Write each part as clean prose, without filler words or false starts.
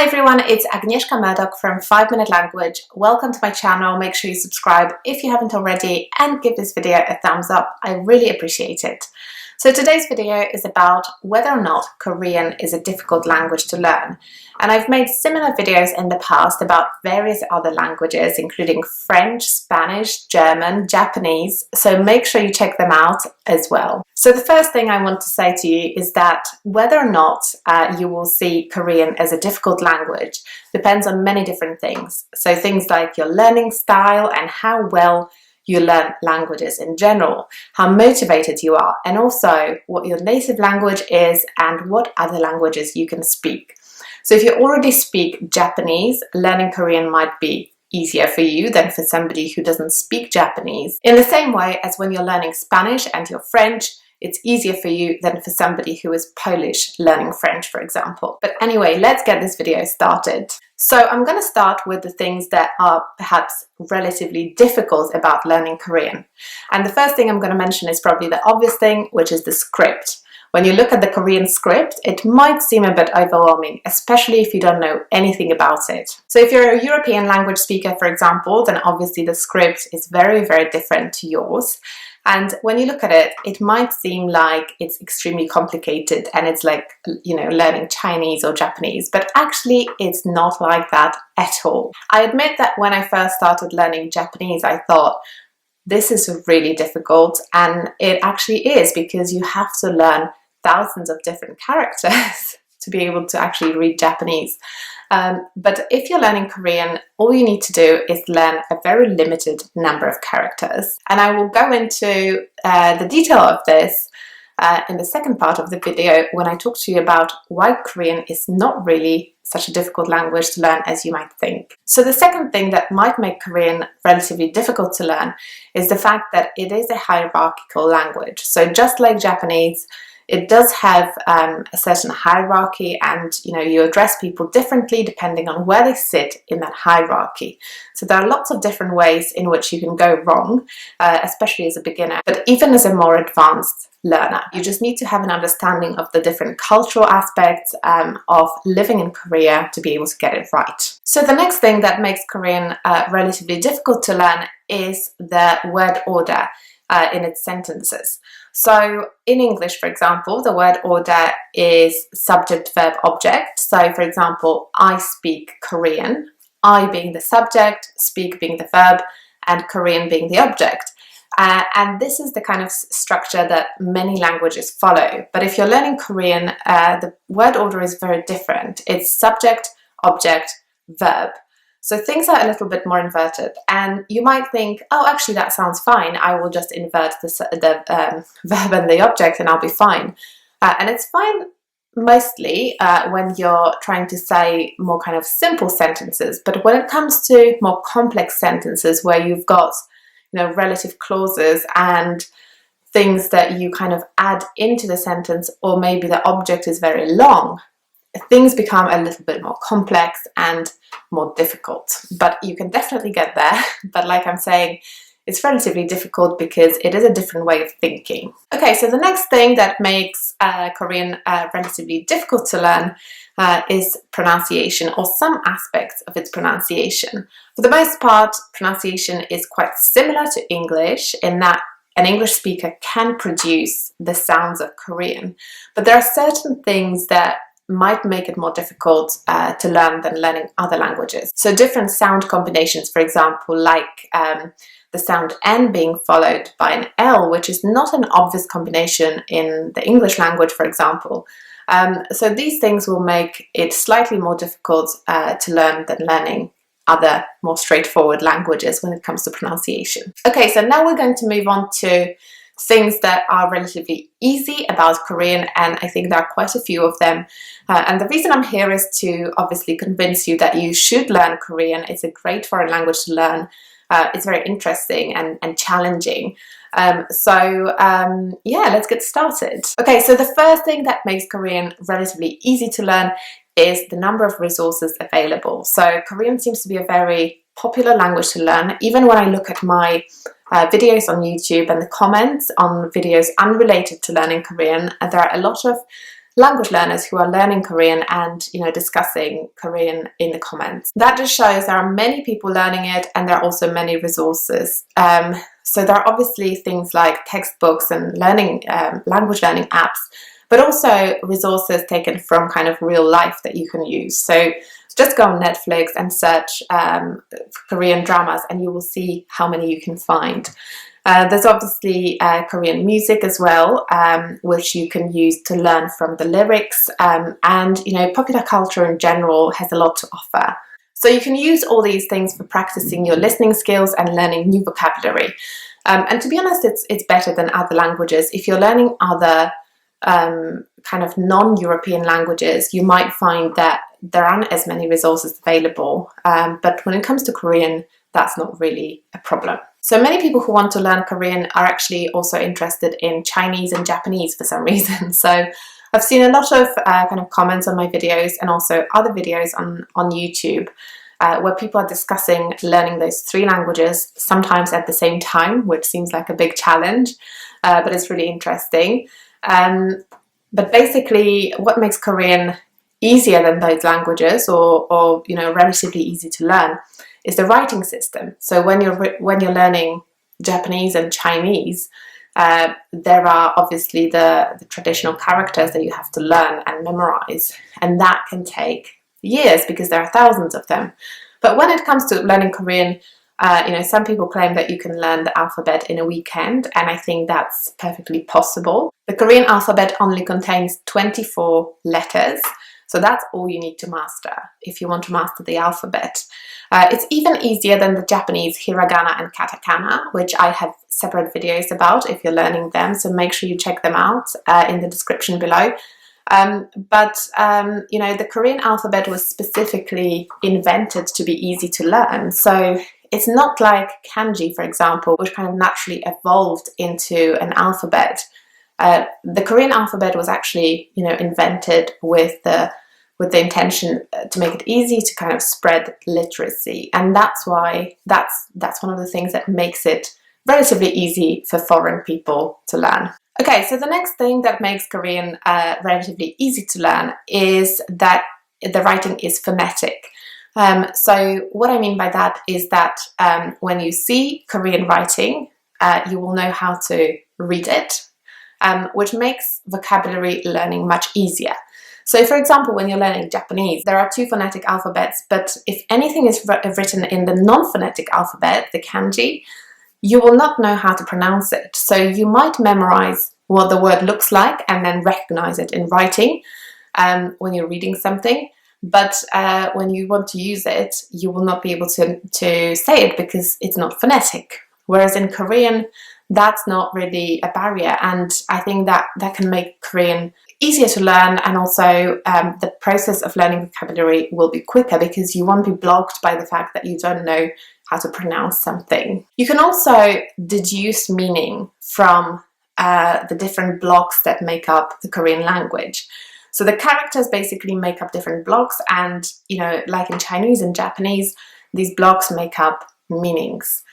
Hi everyone, it's Agnieszka from 5 Minute Language. Welcome to my channel. Make sure you subscribe if you haven't already and give this video a thumbs up. I really appreciate it. So today's video is about whether or not Korean is a difficult language to learn. And I've made similar videos in the past about various other languages, including French, Spanish, German, Japanese, so make sure you check them out as well. So the first thing I want to say to you is that whether or not you will see Korean as a difficult language depends on many different things. So things like your learning style and how well you learn languages in general, how motivated you are, and also what your native language is and what other languages you can speak. So if you already speak Japanese, learning Korean might be easier for you than for somebody who doesn't speak Japanese. In the same way as when you're learning Spanish and you're French, it's easier for you than for somebody who is Polish learning French, for example. But anyway, let's get this video started. So I'm going to start with the things that are perhaps relatively difficult about learning Korean. And the first thing I'm going to mention is probably the obvious thing, which is the script. When you look at the Korean script, it might seem a bit overwhelming, especially if you don't know anything about it. So if you're a European language speaker, for example, then obviously the script is very, very different to yours. And when you look at it, it might seem like it's extremely complicated and it's like, you know, learning Chinese or Japanese, but actually it's not like that at all. I admit that when I first started learning Japanese, I thought, this is really difficult, and it actually is, because you have to learn thousands of different characters to be able to actually read Japanese. But if you're learning Korean, all you need to do is learn a very limited number of characters. And I will go into the detail of this in the second part of the video when I talk to you about why Korean is not really such a difficult language to learn as you might think. So the second thing that might make Korean relatively difficult to learn is the fact that it is a hierarchical language. So just like Japanese, it does have a certain hierarchy, and you address people differently depending on where they sit in that hierarchy. So there are lots of different ways in which you can go wrong, especially as a beginner, but even as a more advanced learner. You just need to have an understanding of the different cultural aspects of living in Korea to be able to get it right. So the next thing that makes Korean relatively difficult to learn is the word order in its sentences. So in English, for example, the word order is subject, verb, object. So for example, I speak Korean, I being the subject, speak being the verb, and Korean being the object. And this is the kind of structure that many languages follow. But if you're learning Korean, the word order is very different. It's subject, object, verb. So things are a little bit more inverted, and you might think, oh, actually that sounds fine. I will just invert the verb and the object and I'll be fine. And it's fine mostly when you're trying to say more kind of simple sentences. But when it comes to more complex sentences where you've got, relative clauses and things that you kind of add into the sentence, or maybe the object is very long, things become a little bit more complex and more difficult. But you can definitely get there. But like I'm saying, it's relatively difficult because it is a different way of thinking. Okay, so the next thing that makes Korean relatively difficult to learn is pronunciation, or some aspects of its pronunciation. For the most part, pronunciation is quite similar to English in that an English speaker can produce the sounds of Korean, but there are certain things that might make it more difficult to learn than learning other languages. So different sound combinations, for example, like the sound N being followed by an L, which is not an obvious combination in the English language, for example. So these things will make it slightly more difficult to learn than learning other more straightforward languages when it comes to pronunciation. Okay, so now we're going to move on to things that are relatively easy about Korean, and I think there are quite a few of them. And the reason I'm here is to obviously convince you that you should learn Korean. It's a great foreign language to learn. It's very interesting and challenging. Yeah, let's get started. Okay, so the first thing that makes Korean relatively easy to learn is the number of resources available. So Korean seems to be a very popular language to learn. Even when I look at my videos on YouTube and the comments on videos unrelated to learning Korean, there are a lot of language learners who are learning Korean and, you know, discussing Korean in the comments. That just shows there are many people learning it, and there are also many resources. So there are obviously things like textbooks and learning language learning apps, but also resources taken from kind of real life that you can use. So just go on Netflix and search Korean dramas, and you will see how many you can find. There's obviously Korean music as well, which you can use to learn from the lyrics, and, you know, popular culture in general has a lot to offer. So you can use all these things for practicing your listening skills and learning new vocabulary. And to be honest, it's better than other languages. If you're learning other kind of non-European languages, you might find that there aren't as many resources available. But when it comes to Korean, that's not really a problem. So many people who want to learn Korean are actually also interested in Chinese and Japanese for some reason. So I've seen a lot of kind of comments on my videos, and also other videos on YouTube, where people are discussing learning those 3 languages, sometimes at the same time, which seems like a big challenge, but it's really interesting. But basically, what makes Korean easier than those languages, or you know, relatively easy to learn, is the writing system. So when you're learning Japanese and Chinese, there are obviously the traditional characters that you have to learn and memorize, and that can take years because there are thousands of them. But when it comes to learning Korean, you know, some people claim that you can learn the alphabet in a weekend, and I think that's perfectly possible. The Korean alphabet only contains 24 letters, so that's all you need to master if you want to master the alphabet. It's even easier than the Japanese hiragana and katakana, which I have separate videos about if you're learning them, so make sure you check them out in the description below. But you know, the Korean alphabet was specifically invented to be easy to learn. So it's not like kanji, for example, which kind of naturally evolved into an alphabet. The Korean alphabet was actually, you know, invented with the intention to make it easy to kind of spread literacy, and that's why that's one of the things that makes it relatively easy for foreign people to learn. Okay, so the next thing that makes Korean relatively easy to learn is that the writing is phonetic. So what I mean by that is that when you see Korean writing, you will know how to read it, which makes vocabulary learning much easier. So for example, when you're learning Japanese, there are 2 phonetic alphabets, but if anything is written in the non-phonetic alphabet, the kanji, you will not know how to pronounce it. So you might memorize what the word looks like and then recognize it in writing when you're reading something. But when you want to use it, you will not be able to say it because it's not phonetic. Whereas in Korean, that's not really a barrier, and I think that can make Korean easier to learn, and also the process of learning vocabulary will be quicker because you won't be blocked by the fact that you don't know how to pronounce something. You can also deduce meaning from the different blocks that make up the Korean language. So the characters basically make up different blocks, and, you know, like in Chinese and Japanese, these blocks make up meanings.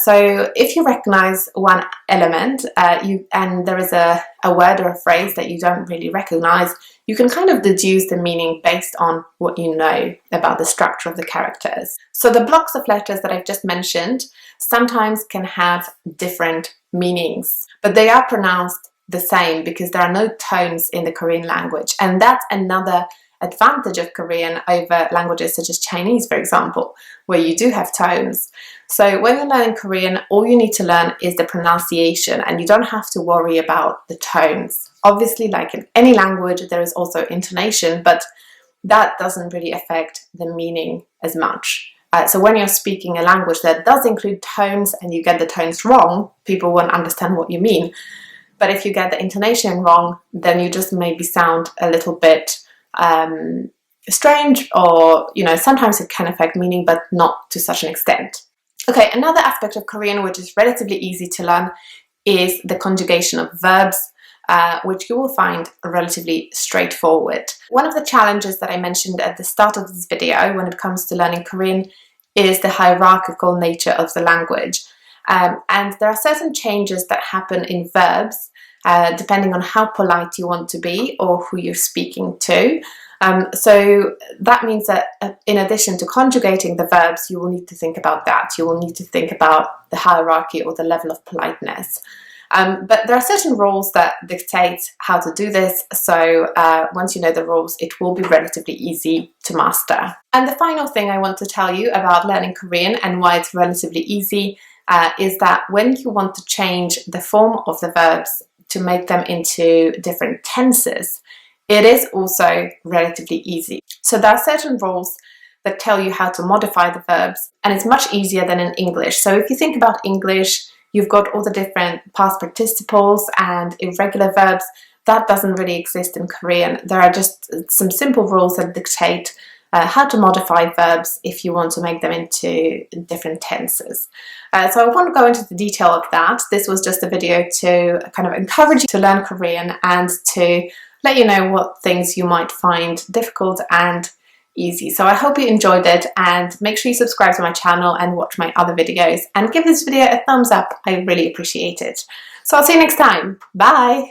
So if you recognize one element and there is a word or a phrase that you don't really recognize, you can kind of deduce the meaning based on what you know about the structure of the characters. So the blocks of letters that I've just mentioned sometimes can have different meanings, but they are pronounced the same because there are no tones in the Korean language, and that's another advantage of Korean over languages such as Chinese, for example, where you do have tones. So when you're learning Korean, all you need to learn is the pronunciation, and you don't have to worry about the tones. Obviously, like in any language, there is also intonation, but that doesn't really affect the meaning as much. So when you're speaking a language that does include tones and you get the tones wrong, people won't understand what you mean. But if you get the intonation wrong, then you just maybe sound a little bit strange, or, you know, sometimes it can affect meaning, but not to such an extent. Okay, another aspect of Korean which is relatively easy to learn is the conjugation of verbs, which you will find relatively straightforward. One of the challenges that I mentioned at the start of this video when it comes to learning Korean is the hierarchical nature of the language. And there are certain changes that happen in verbs depending on how polite you want to be or who you're speaking to. So that means that in addition to conjugating the verbs, you will need to think about that. You will need to think about the hierarchy or the level of politeness. But there are certain rules that dictate how to do this, so once you know the rules, it will be relatively easy to master. And the final thing I want to tell you about learning Korean and why it's relatively easy is that when you want to change the form of the verbs to make them into different tenses, it is also relatively easy. So there are certain rules that tell you how to modify the verbs, and it's much easier than in English. So if you think about English, you've got all the different past participles and irregular verbs. That doesn't really exist in Korean. There are just some simple rules that dictate how to modify verbs if you want to make them into different tenses. So I won't go into the detail of that. This was just a video to kind of encourage you to learn Korean and to let you know what things you might find difficult and easy. So I hope you enjoyed it, and make sure you subscribe to my channel and watch my other videos and give this video a thumbs up. I really appreciate it. So I'll see you next time. Bye!